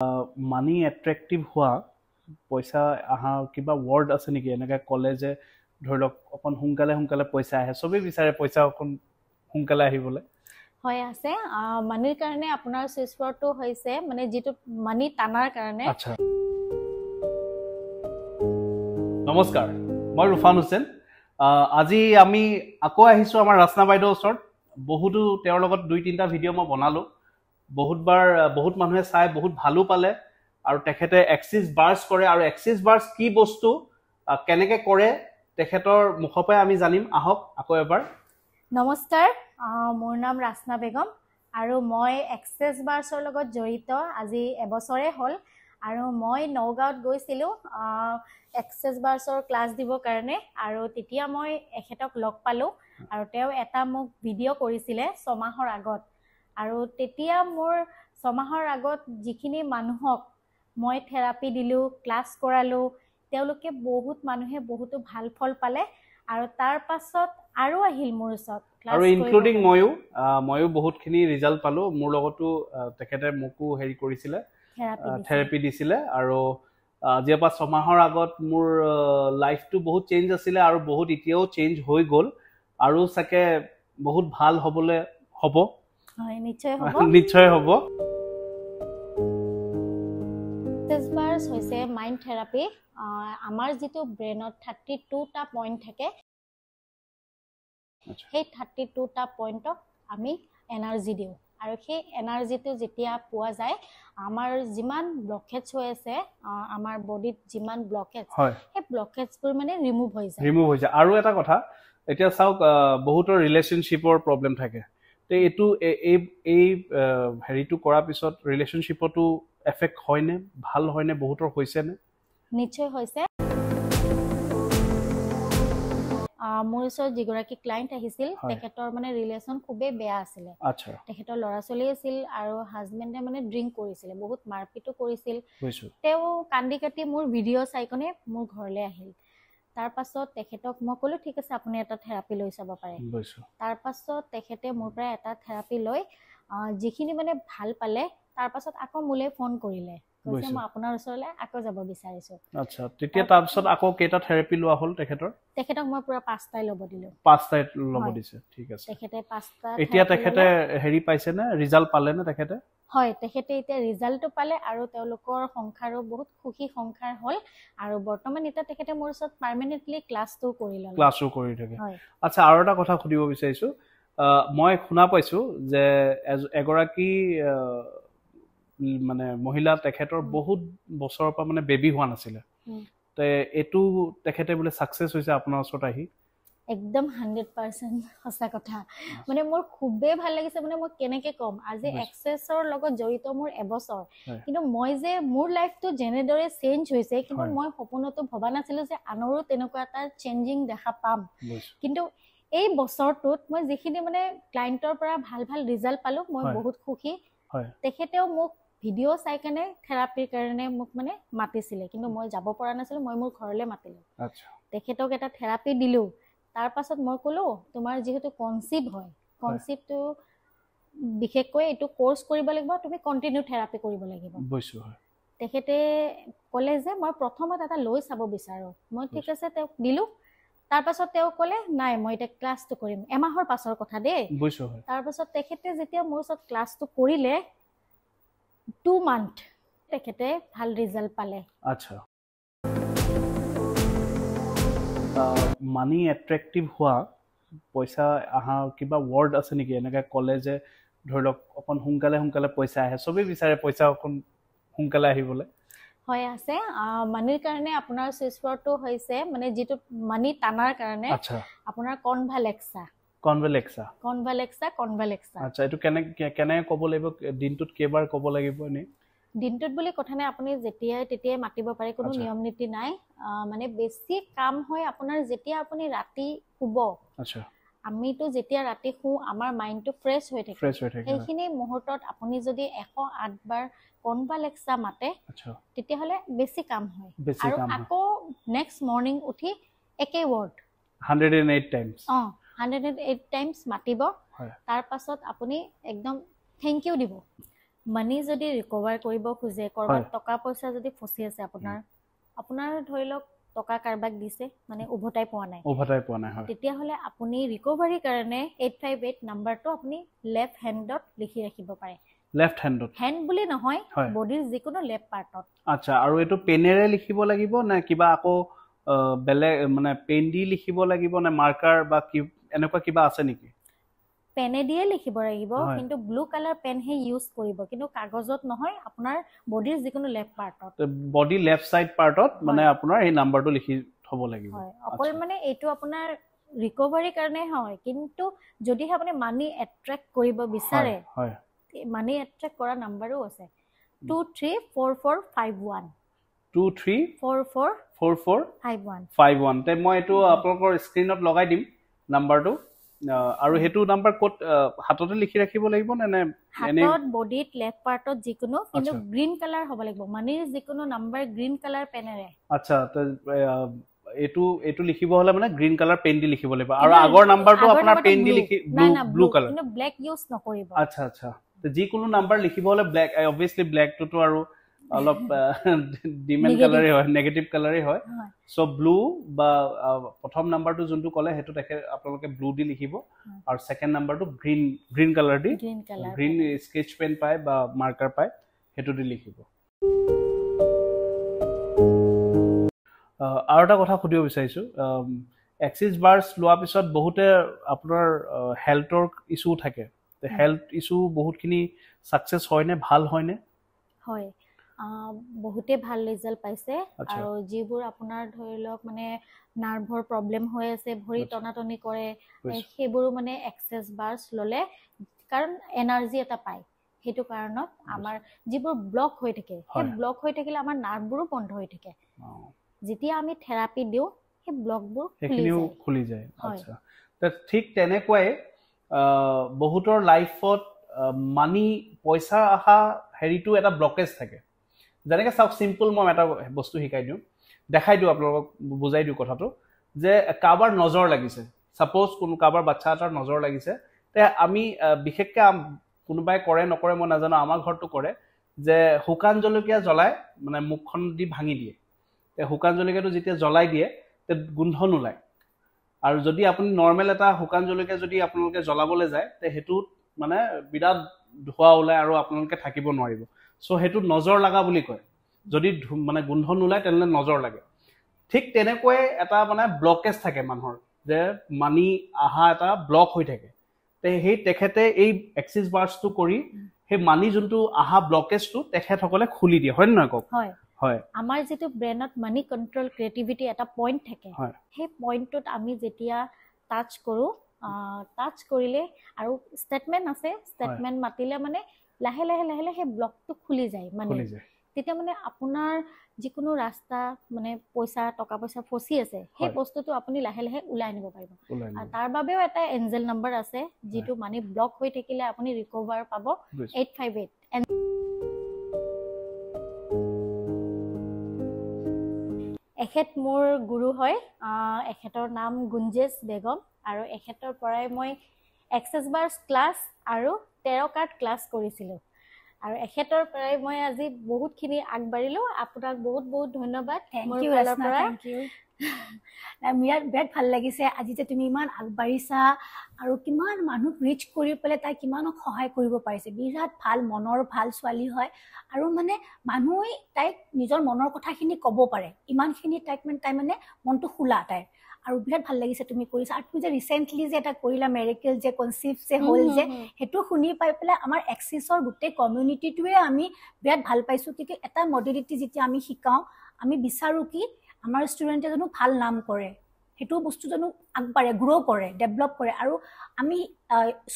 মানি attractive হোৱা পইচা অহা কিবা ৱৰ্ড আছে নেকি এনেকৈ ক'লে যে ধৰি লওক অকণ সোনকালে পইচা আহে চবেই বিচাৰে পইচা অকণ সোনকালে আহিবলৈ হয় আছে মানিৰ কাৰণে আপোনাৰ সুইচ ৱৰ্ডটো হৈছে মানে যেটো মানি টানাৰ কাৰণে আচ্ছা নমস্কাৰ মই ৰুফান হুছেইন আজি আমি আকৌ আহিছো আমাৰ ৰাচনা বাইদেউৰ ওচৰত বহুতো তেওঁৰ লগত 2-3টা ভিডিঅ' মই বনালো বহুত মানুহে চাই বহুত ভালো পালে আৰু তেখেতে এক্সিস বাৰ্স কৰে আৰু এক্সিস বাৰ্স কি বস্তু কেনেকে কৰে তেখেতৰ মুখপে আমি জানিম আহক আকৌ এবাৰ নমস্কাৰ মোৰ নাম ৰাচনা বেগম আৰু মই এক্সিস বাৰ্সৰ লগত জড়িত আজি এবছৰে হ'ল আৰু মই নগাঁৱত গৈছিলো এক্সিস বাৰ্সৰ ক্লাছ দিবৰ কাৰণে আৰু তেতিয়া মই এখেতক লগ পালো আৰু তেওঁ এটা মোক ভিডিঅ' কৰিছিলে 6 মাহৰ আগত আৰু তেতিয়া মোৰ 6 মাহৰ আগত যিখিনি মানুহক মই থেৰাপি দিলো ক্লাছ কৰালো তেওঁলোকে বহুত মানুহে বহুতো ভাল ফল পালে আৰু তাৰ পাছত আৰু আহিল মোৰ ওচৰত আৰু ইনক্লুডিং ময়ো বহুতখিনি ৰিজাল্ট পালো মোৰ লগতো তেখেতে মোকো হেৰি কৰিছিলে থেৰাপি দিছিলে আৰু আজিৰ পৰা 6 মাহৰ আগত মোৰ লাইফটো বহুত চেঞ্জ আছিলে আৰু বহুত এতিয়াও চেঞ্জ হৈ গ'ল আৰু সাকে বহুত ভাল হ'বলে হ'ব হয় নিশ্চয় হ'ব এক্সিস বাৰ্স হৈছে মাইন্ড থেৰাপি আমাৰ যেটো ব্ৰেইনত 32টা পইণ্ট থাকে সেই 32টা পইণ্টক আমি এনাৰ্জি দিওঁ আৰু সেই এনাৰ্জিটো যেতিয়া পোৱা যায় আমাৰ যিমান ব্লকেজ হৈ আছে আমাৰ বডিত যিমান ব্লকেজ সেই ব্লকেজবোৰ মানে ৰিমুভ হৈ যায় আৰু এটা কথা এতিয়া চাওক বহুতৰ ৰিলেশনশ্বিপৰ প্ৰবলেম থাকে তে এটো এই হেৰিটো কৰাৰ পিছত ৰিলেশনশ্বিপটো এফেক্ট হয়নে ভাল হয়নে বহুতৰ হৈছে নে নিশ্চয় হৈছে মোৰ ওচৰত যিগৰাকী ক্লায়েন্ট আহিছিল তেখেতৰ মানে ৰিলেশন খুবেই বেয়া আছিলে আচ্ছা তেখেতৰ ল'ৰা ছোৱালী আছিল আৰু হাজবেণ্ডে মানে ড্ৰিংক কৰিছিলে বহুত মাৰপিটো কৰিছিল তেওঁ কান্দি কাটি মোৰ ভিডিঅ' চাইকনে মোৰ ঘৰলৈ আহিল তাৰ পাছত তেখেতক মই ক'লো ঠিক আছে আপুনি এটা থেৰাপি লৈ চাব পাৰে তাৰ পাছত তেখেতে মোৰ পৰা এটা থেৰাপি লৈ যিখিনি মানে ভাল পালে তাৰ পাছত আকৌ মোলে ফোন কৰিলে কৈছে মই আপোনাৰ ওচৰলৈ আকৌ যাব বিচাৰিছো আচ্ছা তেতিয়া তাৰ পাছত আকৌ কেটা থেৰাপি লোৱা হ'ল তেখেতক মই পুৰা 5টাই ল'ব দিলো 5টাই ল'ব দিছে ঠিক আছে তেখেতে 5টা এতিয়া তেখেতে হেৰি পাইছে নে ৰিজাল্ট পালে নে তেখেতে হয় তেখেতে এতিয়া ৰিজাল্টটো পালে আৰু তেওঁলোকৰ সংসাৰো বহুত খুশি সংসাৰ হ'ল আৰু বৰ্তমান এটা তেখেতে মোৰ ওচৰত পাৰ্মানেন্টলি ক্লাছটো কৰি থাকে আচ্ছা আৰু এটা কথা সুধিব বিচাৰিছো মই শুনা পাইছো যে এগৰাকী মানে মহিলা তেখেতৰ বহুত বছৰৰ পৰা মানে বেবি হোৱা নাছিলে তে এটো তেখেতে বোলে সাকসেস হৈছে আপোনাৰ ওচৰত আহি একদম 100% সঁচা কথা মানে মোৰ খুবেই ভাল লাগিছে মানে মই কেনেকে কম আজি এক্সেছৰ লগত জড়িত মোৰ এবছৰ কিন্তু মই যে মোৰ লাইফটো জেনেদৰে চেঞ্জ হৈছে কিন্তু মই সপোনতো ভবা নাছিলো যে আনৰো তেনেকুৱা এটা চেঞ্জিং দেখা পাম কিন্তু এই বছৰটোত মই যিখিনি মানে ক্লায়েন্টৰ পৰা ভাল ৰিজাল্ট পালো মই বহুত খুশি তেখেতেও মোক ভিডিঅ' চাই কেনে থেৰাপিৰ কাৰণে মোক মানে মাতিছিলে কিন্তু মই যাব পৰা নাছিলো মই মোৰ ঘৰলৈ মাতিলো তেখেতক এটা থেৰাপি দিলো তাৰ পাছত মই ক'লো তোমাৰ যেহেতু কনসিভ হয় কনসিভটো বিশেষকৈ এটো কোৰ্স কৰিব লাগিব তুমি কন্টিনিউ থেৰাপি কৰিব লাগিব তেখেতে ক'লে যে মই প্ৰথমত এটা লৈ চাব বিচাৰো মই ঠিক আছে তেওঁক দিলো তাৰ পাছত তেওঁ ক'লে নাই মই এটা ক্লাছটো কৰিম এমাহৰ পাছৰ কথা দেই তাৰ পাছত তেখেতে যেতিয়া মোৰ ওচৰত ক্লাছটো কৰিলে 2 মান্থ তেখেতে ভাল ৰিজাল্ট পালে আচ্ছা মানি এট্ৰেক্টিভ হোৱা পইচা আহা কিবা ৱৰ্ড আছে নেকি এনেকৈ ক'লে যে ধৰি লওক অকণ সোনকালে পইচা আহে চবেই বিচাৰে পইচা অকণ সোনকালে আহিবলৈ হয় আছে মানিৰ কাৰণে আপোনাৰ সুইচ ৱৰ্ডটো হৈছে মানে যেটো মানি টানাৰ কাৰণে আপোনাৰ কনভালেক্সা আচ্ছা এটো কেনে ক'ব লাগিব দিনটোত কেইবাৰ ক'ব লাগিব নে দিনটোত বুলি কথা নাই আপুনি যেতিয়াই মাতিব পাৰে কোনো নিয়ম নীতি নাই মানে বেছি কাম হয় আপোনাৰ যেতিয়া আপুনি ৰাতি শুব আচ্ছা আমিতো যেতিয়া ৰাতি শু আমাৰ মাইন্ডটো ফ্ৰেছ হৈ থাকে সেইখিনি মুহূৰ্তত আপুনি যদি 108 বাৰ কনভালেক্সা মাতে তেতিয়া হলে বেছি কাম হয় আৰু আকৌ নেক্সট মৰ্নিং উঠি একে ৱৰ্ড 108 টাইমছ 108 টাইমছ মাতিব তাৰ পাছত আপুনি একদম থ্যাংক ইউ দিব মানি যদি ৰিকভাৰ কৰিব খোজে কৰবাত টকা পইচা যদি ফচি আছে আপোনাৰ ধৰি লওক টকা কাৰবাক দিছে মানে উভতাই পোৱা নাই হয় তেতিয়া হলে আপুনি ৰিকভাৰীৰ কাৰণে 858 নাম্বাৰটো আপুনি লেফট হেণ্ডত লিখি ৰাখিব পাৰে লেফট হেণ্ডত হেণ্ড বুলি নহয় বডিৰ যিকোনো লেফট পাৰ্টত আচ্ছা আৰু এটো পেনেৰে লিখিব লাগিব না কিবা আকৌ বেলে মানে পেন দি লিখিব লাগিব না মাৰ্কাৰ বা কি এনেকুৱা কিবা আছে নেকি পেনে দিয়ে লিখিব লাগিব কিন্তু ব্লু কালাৰ পেন হে ইউজ কৰিব কিন্তু কাগজত নহয় আপোনাৰ বডিৰ যিকোনো লেফট পাৰ্টত বডি লেফট সাইড পাৰ্টত মানে আপোনাৰ এই নাম্বাৰটো লিখি থব লাগিব হয় অকল মানে এইটো আপোনাৰ ৰিকভাৰীৰ কাৰণে হয় কিন্তু যদি আপুনি মানি এট্ৰেক্ট কৰিব বিচাৰে হয় মানি এট্ৰেক্ট কৰা নাম্বাৰো আছে 234451 234451 তে মই এটো আপোনালোকৰ স্ক্ৰিনত লগাই দিম নাম্বাৰটো আৰু হেতু নাম্বাৰ কোড হাততে লিখি ৰাখিব লাগিব নে হাতত বডিত লেফট পাৰ্টত যিকোনো কিন্তু গ্ৰীন কালাৰ হ'ব লাগিব মানিৰ যিকোনো নাম্বাৰ গ্ৰীন কালাৰ পেনেৰে আচ্ছা তে এটো লিখিব হলে মানে গ্ৰীন কালাৰ পেন দি লিখিব লাগিব আৰু আগৰ নাম্বাৰটো আপোনাৰ পেন দি লিখি ব্লু কালাৰ কিন্তু ব্ল্যাক ইউজ নকৰিব আচ্ছা আচ্ছা তে যিকোনো নাম্বাৰ লিখিব হলে ব্ল্যাক অবভিয়াসলি ব্ল্যাক টো আৰু অলপ ডিমেন কালাৰে হয় নেগেটিভ কালাৰে হয় সো ব্লু বা প্ৰথম নাম্বাৰটো যোনটো কলে হেতু দেখে আপোনালোকে ব্লু দি লিখিব আৰু সেকেন্ড নাম্বাৰটো গ্ৰীন কালাৰ দি গ্ৰীন স্কেচ পেন পায় বা মাৰ্কাৰ পায় হেতু দি লিখিব আৰু এটা কথা খুদিব বিচাৰিছো এক্সিস বাৰ্স লোৱা পিছত বহুতে আপোনাৰ হেলথৰ ইস্যু থাকে তে হেলথ ইস্যু বহুতখিনি সাকসেস হয়নে ভাল হয়নে হয় বহুতে ভাল ৰিজাল্ট পাইছে আৰু যিবোৰ আপোনাৰ ধৰি লওক মানে নাৰ্ভৰ প্ৰবলেম হৈ আছে ভৰি টনাটনি কৰে সেইবোৰ মানে এক্সেস বাৰ্স ললে কাৰণ এনাৰ্জি এটা পায় হেতু কাৰণত আমাৰ যিবোৰ ব্লক হৈ থাকে সেই ব্লক হৈ থাকিলে আমাৰ নাৰ্ভবোৰো বন্ধ হৈ থাকে যেতিয়া আমি থেৰাপি দিও সেই ব্লকবোৰ খুলি যায় আচ্ছা তে ঠিক তেনেকৈ বহুতৰ লাইফত মানি পইচা আহা হেৰিটো এটা ব্লকেজ থাকে যেনেকৈ সব সিম্পল মই এটা বস্তু শিকাই দিও দেখাই দিও আপোনালোকক বুজাই দিও কথাটো যে কাবাৰ নজৰ লাগিছে সাপোজ কোন কাবাৰ বাচ্চা এটাৰ নজৰ লাগিছে তে আমি বিশেষকৈ কোনোবাই কৰে নকৰে মই নাজানো আমাৰ ঘৰটো কৰে যে হুকান জলকীয়া জ্বলাই মানে মুখখন দি ভাঙি দিয়ে তে হুকান জলকীয়াটো যেতিয়া জ্বলাই দিয়ে তে গোন্ধ নোলায় আৰু যদি আপুনি নৰমাল এটা হুকান জলকীয়া যদি আপোনালোকে জ্বলাবলৈ যায় তে হেতু মানে বিৰাট ধোৱা ওলায় আৰু আপোনালোকে থাকিব নোৱাৰিব সো হেতু নজৰ লাগা বুলি কয় যদি মানে গোন্ধ নোলায় তেনে নজৰ লাগে ঠিক তেনেকৈ এটা মানে ব্লকেজ থাকে মানুহৰ যে মানি আহা এটা ব্লক হৈ থাকে তে হেই তেখেতে এই এক্সিস বাৰ্সটো কৰি হে মানি যোনটো আহা ব্লকেজটো তেখেতসকলে খুলি দিয়ে হয় নহয় কক হয় হয় আমাৰ যেটো ব্ৰেইনত মানি কন্ট্ৰোল ক্ৰিয়েটিভিটি এটা পইণ্ট থাকে সেই পইণ্টটোত আমি যেতিয়া টাচ কৰো টাচ কৰিলে আৰু ষ্টেটমেন্ট আছে ষ্টেটমেন্ট মাতিলে মানে লাহে লাহে লাহে লাহে ব্লকটো খুলি যায় মানে তেতিয়া মানে আপোনাৰ যিকোনো ৰাস্তা মানে পইচা টকা পইচা ফচি আছে সেই বস্তুটো আপুনি লাহে লাহে উলাই নিব পাৰিব আৰু তাৰ বাবেও এটা এঞ্জেল নাম্বাৰ আছে যেটো মানে ব্লক হৈ থাকিলে আপুনি ৰিকভাৰ পাব 858 এখেত মোৰ গুৰু হয় এখেতৰ নাম গুঞ্জেশ বেগম আৰু এখেতৰ পৰাই মই এক্সেস বাৰ্স ক্লাছ আৰু 13 কাৰ্ড ক্লাছ কৰিছিলো আৰু এখেতৰ পৰাই মই আজি বহুতখিনি আগবাঢ়িলো আপোনাক বহুত বহুত ধন্যবাদ থ্যাংক ইউ বিৰাট ভাল লাগিছে আজি যে তুমি ইমান আগবাঢ়িছা আৰু কিমান মানুহ ৰিচ কৰি পেলে তাই কিমানক সহায় কৰিব পাৰিছে বিৰাট ভাল মনৰ ভাল ছোৱালী হয় আৰু মানে মানুহে তাইক নিজৰ মনৰ কথাখিনি ক'ব পাৰে ইমানখিনি তাই মানে মনটো খোলা তাই আৰু বিৰাট ভাল লাগিছে তুমি কৰিছা আৰু তুমি যে ৰিসেন্টলি যে এটা কৰিলা মেৰিকেল যে কনসিভ যে হ'ল যে হেতু শুনি পাই পেলে আমাৰ এক্সিসৰ গোটেই কমিউনিটিটোৱে আমি বিৰাট ভাল পাইছো কি এটা মডেলিটি যেতিয়া আমি শিকাও আমি বিচাৰো কি আমাৰ ষ্টুডেন্টে জানো ভাল নাম কৰে হেতু বস্তু জানো আগবাঢ়ে গ্ৰো কৰে ডেভেলপ কৰে আৰু আমি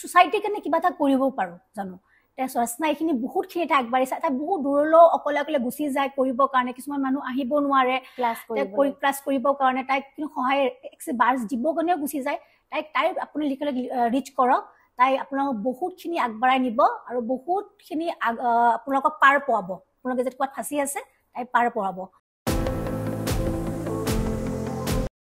সোসাইটি কাৰণে কিবা এটা কৰিব পাৰো জানো তে সৰসনা এখিনি বহুতখিনি এটা আগবাঢ়িছে এটা বহুত দূৰলৈ অকলে অকলে গুচি যায় কৰিবৰ কাৰণে কিছুমান মানুহ আহিব নোৱাৰে ক্লাছ কৰিবৰ কাৰণে তাইক কিন্তু সহায় বাৰ্স দিব কাৰণেও গুচি যায় তাই আপুনি লিখলে ৰিচ কৰক তাই আপোনাক বহুতখিনি আগবাঢ়াই নিব আৰু বহুতখিনি আপোনাক পাৰ পোৱাব আপোনাক যে ক'ত ফাঁচি আছে তাই পাৰ পোৱাব